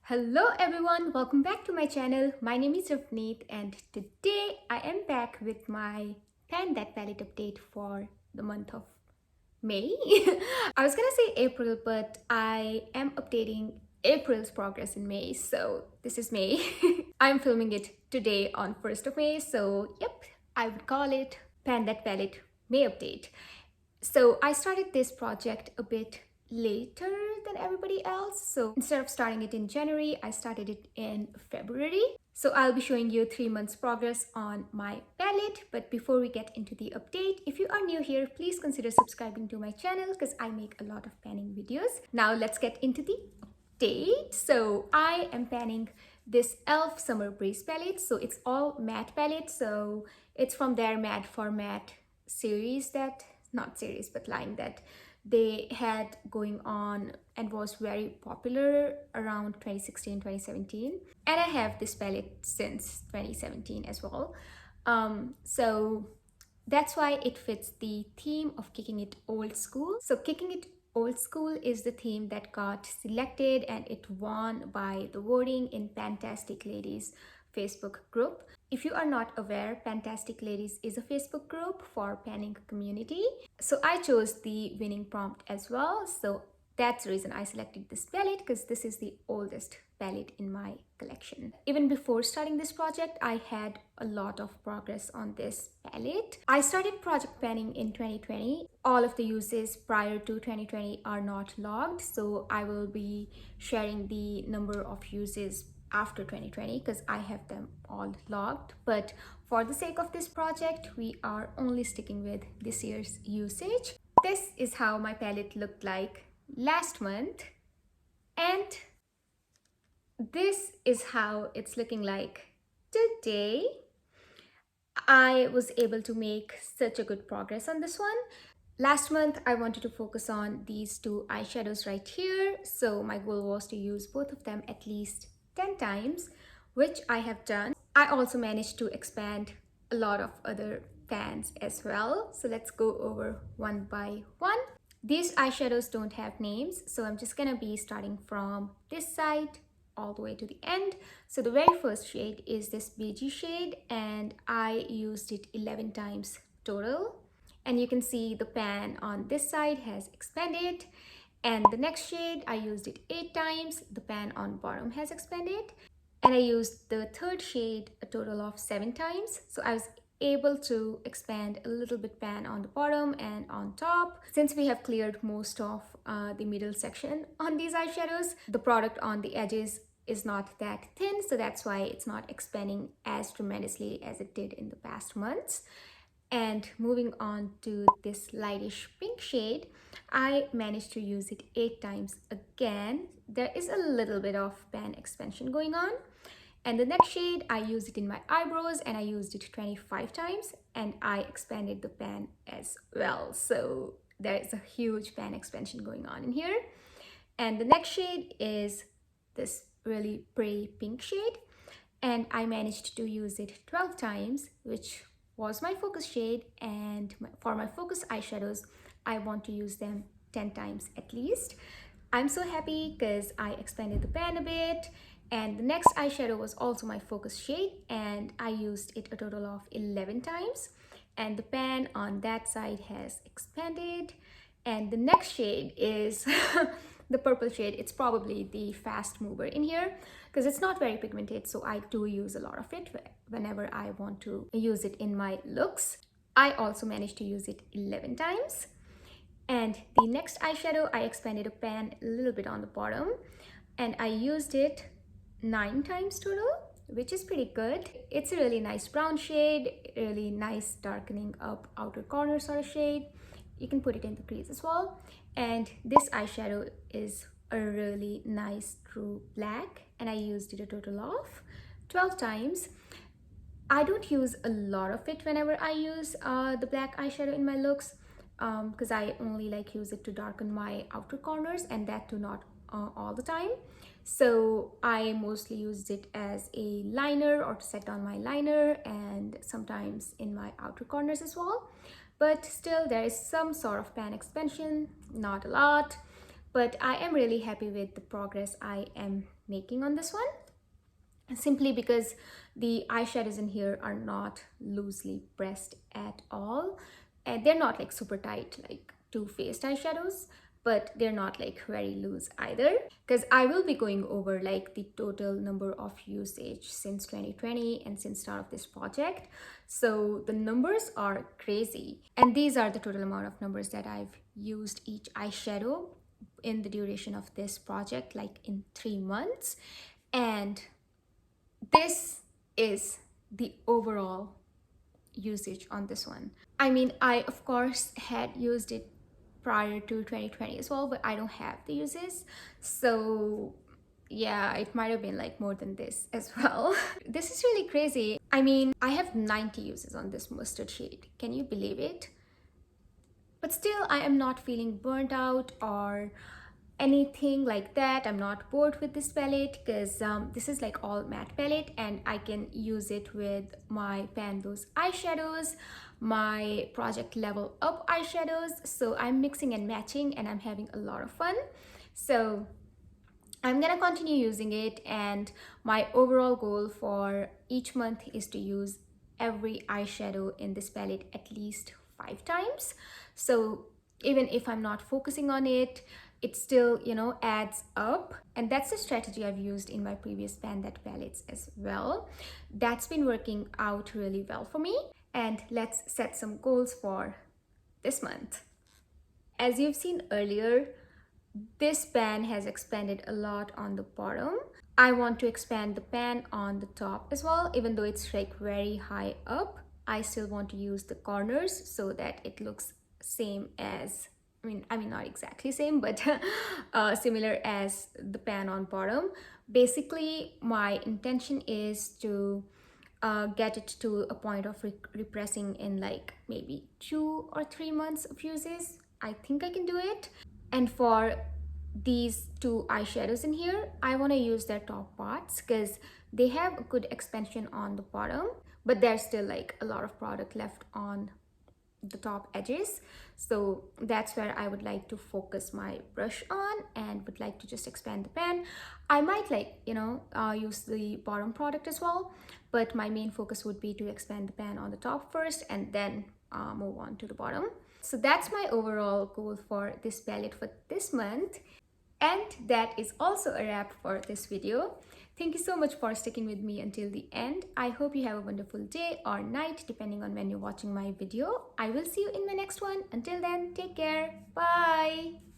Hello everyone, welcome back to my channel. My name is Ravneet and today I am back with my Pan That Palette update for the month of May. I was gonna say April, but I am updating April's progress in May, so this is May. I'm filming it today on 1st of May, so yep, I would call it Pan That Palette May update. So I started this project a bit later than everybody else. So instead of starting it in January, I started it in February. So I'll be showing you 3 months progress on my palette. But before we get into the update, if you are new here, please consider subscribing to my channel because I make a lot of panning videos. Now let's get into the update. So I am panning this e.l.f. Summer Breeze palette. So it's all matte palette. So it's from their Matte for Matte series line that they had going on and was very popular around 2016 2017, and I have this palette since 2017 as well. So that's why it fits the theme of kicking it old school. So kicking it old school is the theme that got selected and it won by the voting in Fantastic Ladies Facebook group. If you are not aware, Fantastic Ladies is a Facebook group for panning community. So I chose the winning prompt as well. So that's the reason I selected this palette, because this is the oldest palette in my collection. Even before starting this project, I had a lot of progress on this palette. I started project panning in 2020. All of the uses prior to 2020 are not logged, so I will be sharing the number of uses after 2020 because I have them all logged. But for the sake of this project, we are only sticking with this year's usage. This is how my palette looked like last month, and this is how it's looking like today. I was able to make such a good progress on this one. Last month, I wanted to focus on these two eyeshadows right here. So my goal was to use both of them at least 10 times, which I have done. I also managed to expand a lot of other pans as well. So let's go over one by one. These eyeshadows don't have names, so I'm just gonna be starting from this side all the way to the end. So the very first shade is this beigey shade, and I used it 11 times total. And you can see the pan on this side has expanded. And the next shade, I used it 8 times. The pan on bottom has expanded. And I used the third shade a total of 7 times. So I was able to expand a little bit pan on the bottom and on top. Since we have cleared most of the middle section on these eyeshadows, the product on the edges is not that thin, so that's why it's not expanding as tremendously as it did in the past months. And moving on to this lightish pink shade, I managed to use it 8 times again. There is a little bit of pan expansion going on. And the next shade, I used it in my eyebrows and I used it 25 times and I expanded the pan as well. So there is a huge pan expansion going on in here. And the next shade is this really pretty pink shade, and I managed to use it 12 times, which was my focus shade. And for my focus eyeshadows, I want to use them 10 times at least. I'm so happy because I expanded the pan a bit. And the next eyeshadow was also my focus shade, and I used it a total of 11 times. And the pan on that side has expanded. And the next shade is the purple shade. It's probably the fast mover in here because it's not very pigmented, so I do use a lot of it whenever I want to use it in my looks. I also managed to use it 11 times. And the next eyeshadow, I expanded a pan a little bit on the bottom and I used it 9 times total, which is pretty good. It's a really nice brown shade, really nice darkening up outer corner sort of shade. You can put it in the crease as well. And this eyeshadow is a really nice true black, and I used it a total of 12 times. I don't use a lot of it whenever I use the black eyeshadow in my looks because I only use it to darken my outer corners, and that too not all the time. So I mostly used it as a liner or to set on my liner, and sometimes in my outer corners as well. But still there is some sort of pan expansion, not a lot, but I am really happy with the progress I am making on this one, simply because the eyeshadows in here are not loosely pressed at all, and they're not like super tight like Too Faced eyeshadows, but they're not like very loose either, because I will be going over like the total number of usage since 2020 and since start of this project. So the numbers are crazy, and these are the total amount of numbers that I've used each eyeshadow in the duration of this project, like in 3 months. And this is the overall usage on this one. I mean, I of course had used it prior to 2020 as well, but I don't have the uses. So yeah, it might have been like more than this as well. This is really crazy. I mean, I have 90 uses on this mustard shade. Can you believe it? But still, I am not feeling burnt out or anything like that. I'm not bored with this palette because this is like all matte palette, and I can use it with my pan Those Eyeshadows, my project Level Up eyeshadows. So I'm mixing and matching, and I'm having a lot of fun. So I'm gonna continue using it, and my overall goal for each month is to use every eyeshadow in this palette at least 5 times. So even if I'm not focusing on it, it still, you know, adds up. And that's the strategy I've used in my previous Pan That palettes as well. That's been working out really well for me. And let's set some goals for this month. As you've seen earlier, this pan has expanded a lot on the bottom. I want to expand the pan on the top as well, even though it's like very high up. I still want to use the corners so that it looks same as, I mean not exactly same, but similar as the pan on bottom. Basically, my intention is to get it to a point of repressing in like maybe 2 or 3 months of uses. I think I can do it. And for these 2 eyeshadows in here, I want to use their top parts because they have a good expansion on the bottom, but there's still like a lot of product left on the top edges. So that's where I would like to focus my brush on, and would like to just expand the pan. I might like, you know, use the bottom product as well, but my main focus would be to expand the pan on the top first and then move on to the bottom. So that's my overall goal for this palette for this month. And that is also a wrap for this video. Thank you so much for sticking with me until the end. I hope you have a wonderful day or night, depending on when you're watching my video. I will see you in my next one. Until then, take care. Bye.